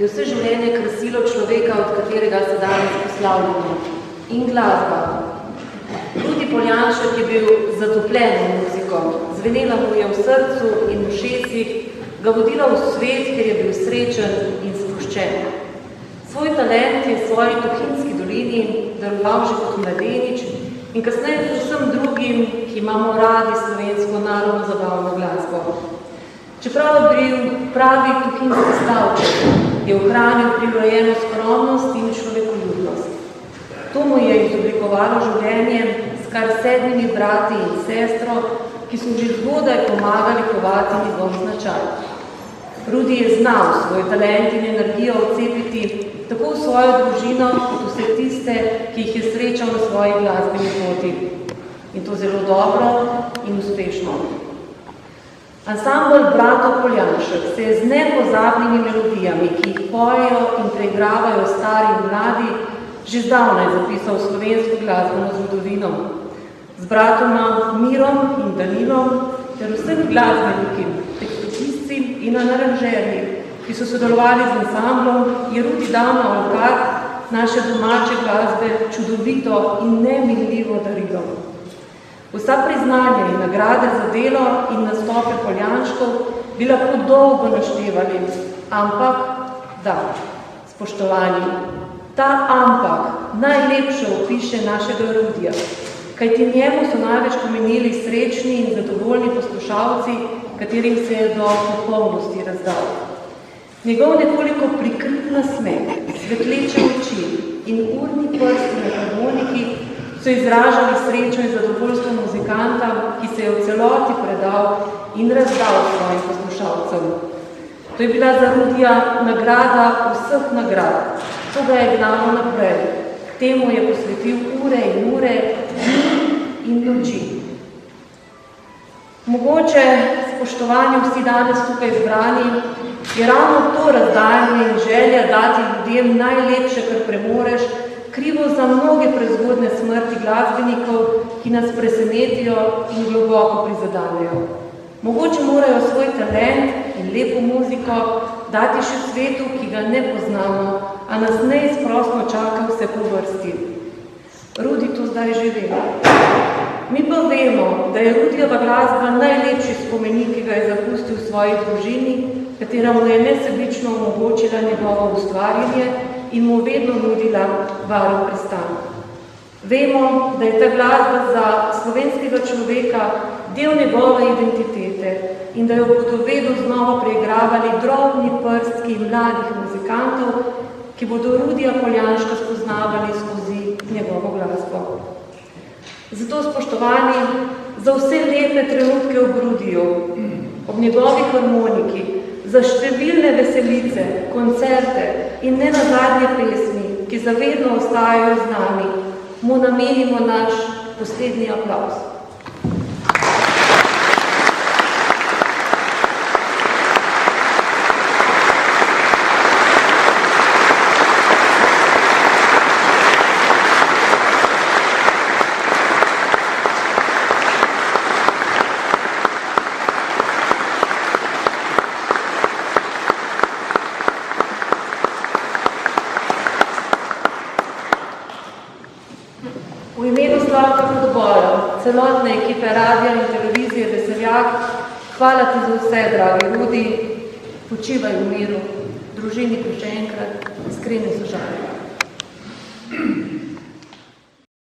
je vse življenje krasilo človeka, od katerega se danes poslavljamo. In glasba. Rudi Poljanšek je bil zatopljen v muziko, zvenela mu je v srcu in v ušesih, ga vodila v svet, ker je bil srečen in sproščen. Svoj talent je svoji Tuhinjski dolini daroval že kot mladenič in kasneje vsem drugim, ki imamo radi slovensko narodno zabavno glasbo. Čeprav je bil pravi tuhinjski stavček, je ohranil prirojeno skromnost in človekoljubnost. To mu je izoblikovalo življenje s kar 7 brati in sestro, ki so že zgodaj pomagali kovati njegov značaj. Rudi je znal svoj talent in energijo odcepiti tako v svojo družino, kot vse tiste, ki jih je srečal na svoji glasbeni poti. In to zelo dobro in uspešno. Ansambl bratov Poljanšek se je z nepozabnimi melodijami, ki jih pojejo in preigravajo stari in mladi, že zdavnaj zapisal slovensko glasbeno zgodovino. Z bratoma Mirom in Danilom ter vsemi glasbeniki, tekstopisci in aranžerji, ki so sodelovali z ansamblom, je Rudi dal na oltar naše domače glasbe čudovito in neminljivo darilo. Vsa priznanja in nagrade za delo in nastope Poljanškov bi lahko dolgo naštevali, ampak da, spoštovani, ta ampak najlepše opiše našega Rudija, kajti njemu so največ pomenili srečni in zadovoljni poslušalci, katerim se je do popolnosti razdal. Njegov nekoliko prikrit nasmeh, svetleče oči in urni prsti na harmoniki so izražali srečo in zadovoljstvo muzikanta, ki se je v celoti predal in razdal svojim poslušalcem. To je bila za Rudija nagrada vseh nagrad. To ga je gnalo naprej. K temu je posvetil ure in ure, dni in noči. Mogoče, spoštovani vsi danes tukaj zbrani, je ravno to razdajanje in želja dati ljudem najlepše, kar premoreš, krivo za mnoge prezgodne smrti glasbenikov, ki nas presenetijo in globoko prizadanejo. Mogoče morajo svoj talent in lepo muziko dati še svetu, ki ga ne poznamo, a nas neizprostno čaka vse po vrsti. Rudi to zdaj že ve. Mi pa vemo, da je Rudijeva glasba najlepši spomenik, ki ga je zapustil v svoji družini, katera mu je nesebično omogočila njegovo ustvarjanje in mu vedno nudila varen pristan. Vemo, da je ta glasba za slovenskega človeka del njegove identitete in da jo bodo vedno znova preigravali drobni prstki mladih muzikantov, ki bodo Rudija Poljanška spoznavali skozi njegovo glasbo. Zato, spoštovani, za vse lepe trenutke ob Rudiju, ob njegovi harmoniki, za številne veselice, koncerte in nenazadnje pesmi, ki zavedno ostajajo z nami, mu namenimo naš poslednji aplavz. V imenu Slavka Podboja, celotne ekipe radia in televizije Veseljak, hvala ti za vse, dragi Rudi, počivaj v miru, družini pa še enkrat iskreni sožalje.